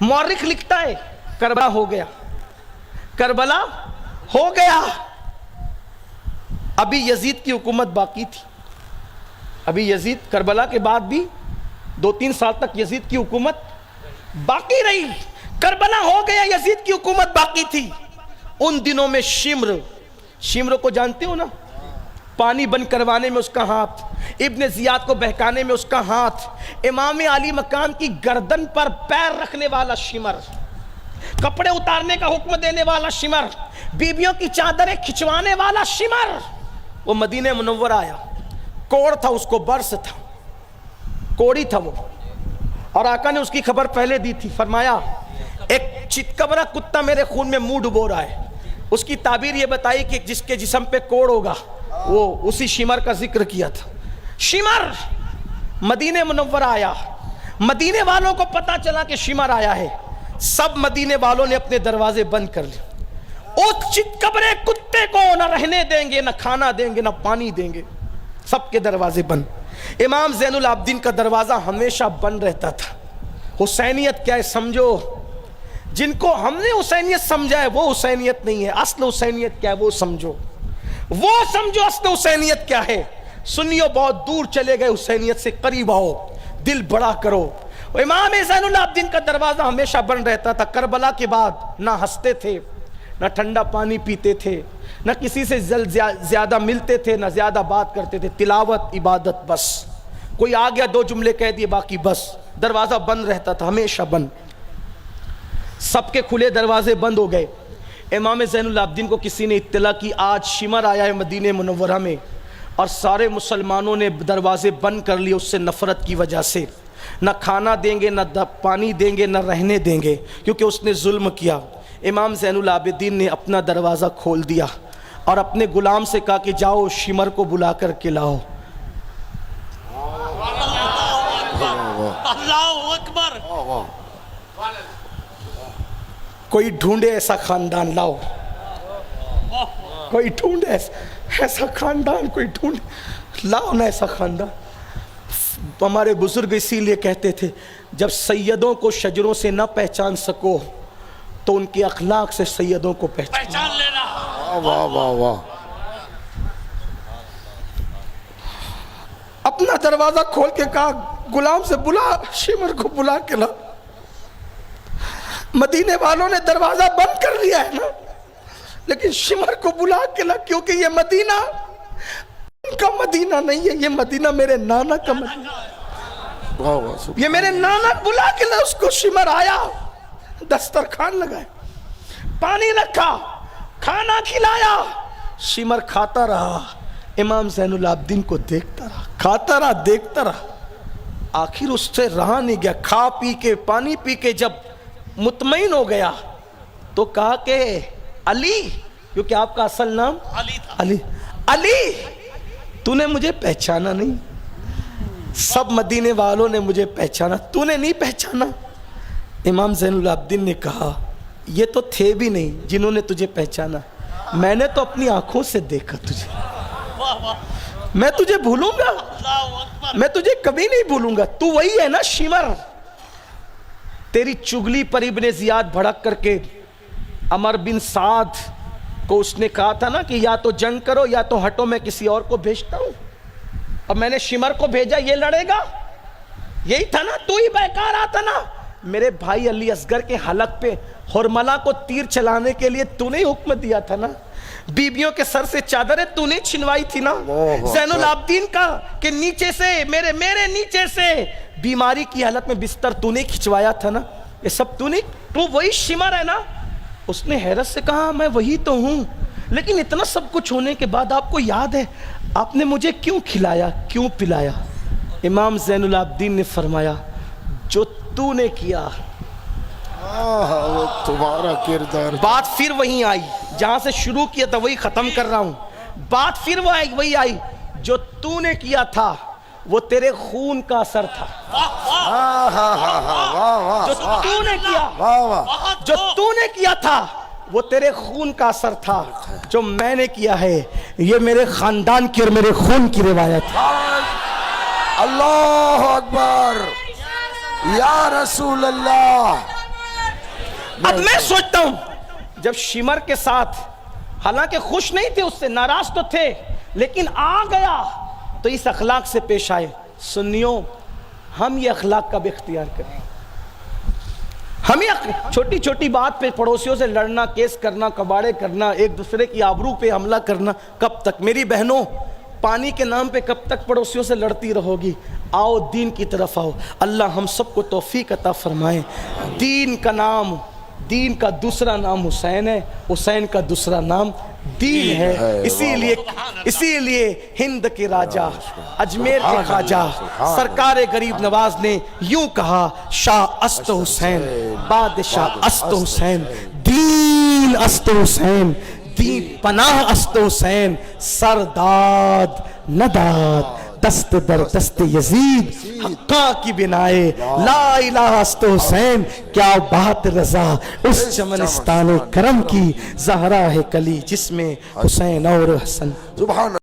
مورخ لکھتا ہے کربلا ہو گیا، کربلا ہو گیا، ابھی یزید کی حکومت باقی تھی، ابھی یزید کربلا کے بعد بھی 2-3 سال تک یزید کی حکومت باقی رہی، کربلا ہو گیا، یزید کی حکومت باقی تھی۔ ان دنوں میں شمر کو جانتے ہو نا، پانی بند کروانے میں اس کا ہاتھ، ابن زیاد کو بہکانے میں اس کا ہاتھ، امام علی مقام کی گردن پر پیر رکھنے والا شمر، کپڑے اتارنے کا حکم دینے والا شمر، بیویوں کی چادریں کھچوانے والا شمر، وہ مدینہ منورہ آیا، کوڑ تھا، اس کو برس تھا، کوڑی تھا وہ، اور آقا نے اس کی خبر پہلے دی تھی، فرمایا ایک چتکبرا کتا میرے خون میں منہ ڈبو رہا ہے۔ اس کی تعبیر یہ بتائی کہ جس کے جسم پہ کوڑ ہوگا وہ اسی شمر کا ذکر کیا تھا۔ شمر مدینہ منورہ آیا، مدینے والوں کو پتا چلا کہ شمر آیا ہے، سب مدینے والوں نے اپنے دروازے بند کر لیے، اس چتکبرے کتے کو نہ رہنے دیں گے، نہ کھانا دیں گے، نہ پانی دیں گے، سب کے دروازے بند۔ امام زین العابدین کا دروازہ ہمیشہ بند رہتا تھا۔ حسینیت کیا ہے سمجھو، جن کو ہم نے حسینیت سمجھا ہے وہ حسینیت نہیں ہے، اصل حسینیت کیا ہے وہ سمجھو، وہ سمجھو اصل حسینیت کیا ہے۔ سنیو بہت دور چلے گئے، حسینیت سے قریب آؤ، دل بڑا کرو۔ امام زین العابدین کا دروازہ ہمیشہ بند رہتا تھا۔ کربلا کے بعد نہ ہنستے تھے، نہ ٹھنڈا پانی پیتے تھے، نہ کسی سے زیادہ ملتے تھے، نہ زیادہ بات کرتے تھے، تلاوت عبادت بس، کوئی آ گیا 2 جملے کہہ دیے باقی بس، دروازہ بند رہتا تھا ہمیشہ بند، سب کے کھلے دروازے بند ہو گئے۔ امام زین العابدین کو کسی نے اطلاع کی آج شمر آیا ہے مدینہ منورہ میں، اور سارے مسلمانوں نے دروازے بند کر لیے اس سے نفرت کی وجہ سے، نہ کھانا دیں گے، نہ پانی دیں گے، نہ رہنے دیں گے، کیونکہ اس نے ظلم کیا۔ امام زین العابدین نے اپنا دروازہ کھول دیا اور اپنے غلام سے کہا کہ جاؤ شمر کو بلا کر کے لاؤ۔ اللہ اکبر، کوئی ڈھونڈے ایسا خاندان لاؤ، کوئی ڈھونڈے ایسا خاندان، کوئی ڈھونڈے لاؤ نا ایسا خاندان۔ ہمارے بزرگ اسی لیے کہتے تھے جب سیدوں کو شجروں سے نہ پہچان سکو تو ان کے اخلاق سے سیدوں کو پہچان لینا۔ واہ واہ واہ، اپنا دروازہ کھول کے کہا غلام سے بلا، شمر کو بلا کے لا۔ مدینے والوں نے دروازہ بند کر لیا ہے نا، لیکن شمر کو بلا کے لا، کیونکہ یہ مدینہ ان کا مدینہ نہیں ہے، یہ مدینہ میرے نانا کا مدینہ، واہ واہ، یہ میرے نانا بلا کے لا۔ اس کو شمر آیا، دسترخوان لگائے، پانی رکھا، کھانا کھلایا، شمر کھاتا رہا، امام زین العابدین کو دیکھتا رہا، کھاتا رہا، دیکھتا رہا، آخر اس سے رہا نہیں گیا۔ کھا پی کے پانی پی کے جب مطمئن ہو گیا تو کہا کہ علی، کیونکہ آپ کا اصل نام علی تھا، علی، علی تو نے مجھے پہچانا نہیں، سب مدینے والوں نے مجھے پہچانا، تو نے نہیں پہچانا۔ امام زین العابدین نے کہا یہ تو تھے بھی نہیں جنہوں نے تجھے پہچانا، میں نے تو اپنی آنکھوں سے دیکھا تجھے، واہ واہ، میں تجھے بھولوں گا؟ اللہ اکبر، میں تجھے کبھی نہیں بھولوں گا، تو وہی ہے نا شمر۔ تیری چگلی پر ابن زیاد بھڑک کر کے عمر بن سعد کو اس نے کہا تھا نا کہ یا تو جنگ کرو یا تو ہٹو، میں کسی اور کو بھیجتا ہوں، اور میں نے شمر کو بھیجا، یہ لڑے گا، یہی تھا نا، تو ہی بہکا رہا تھا نا۔ میرے بھائی علی اصغر کے حلق پہ حرملہ کو تیر چلانے کے لیے تو نے حکم دیا تھا نا، بیبیوں کے سر سے چادریں تو نے چھنوائی تھی نا، زین العابدین کا کہ نیچے سے میرے نیچے سے بیماری کی حالت میں بستر تو نے کھچوایا تھا نا، یہ سب تو نے، تو وہی شمر ہے نا۔ اس نے حیرت سے کہا میں وہی تو ہوں، لیکن اتنا سب کچھ ہونے کے بعد آپ کو یاد ہے آپ نے مجھے کیوں کھلایا، کیوں پلایا؟ امام زین العابدین نے فرمایا جو تو نے کیا۔ وہ تمہارا کردار۔ بات پھر وہیں آئی جہاں سے شروع کیا تھا، وہی ختم کر رہا ہوں، بات پھر وہی آئی، جو تو نے کیا تھا وہ تیرے خون کا اثر تھا، جو تو نے کیا، جو تو نے کیا تھا وہ تیرے خون کا اثر تھا، جو میں نے کیا ہے یہ میرے خاندان کی اور میرے خون کی روایت ہے۔ اللہ اکبر، یا رسول اللہ، اب میں سوچتا ہوں جب شمر کے ساتھ حالانکہ خوش نہیں تھے اس سے ناراض تو تھے لیکن آ گیا تو اس اخلاق سے پیش آئے سنیوں ہم یہ اخلاق کب اختیار کریں ہمیں چھوٹی چھوٹی بات پہ پڑوسیوں سے لڑنا کیس کرنا کباڑے کرنا ایک دوسرے کی آبرو پہ حملہ کرنا کب تک میری بہنوں پانی کے نام پہ کب تک پڑوسیوں سے لڑتی رہو گی آؤ دین کی طرف آؤ اللہ ہم سب کو توفیق عطا فرمائے دین کا نام دین کا دوسرا نام حسین ہے حسین کا دوسرا نام دین ہے اسی لیے ہند کے راجہ اجمیر کے خواجہ سرکار غریب نواز نے یوں کہا شاہ است حسین بادشاہ است حسین دین است حسین دین پناہ است حسین سرداد نداد دست در دست یزید حقا کی بنائے لا الہ است حسین کیا بات رضا اس چمنستان کرم کی زہرا ہے کلی جس میں حسین اور حسن سبحان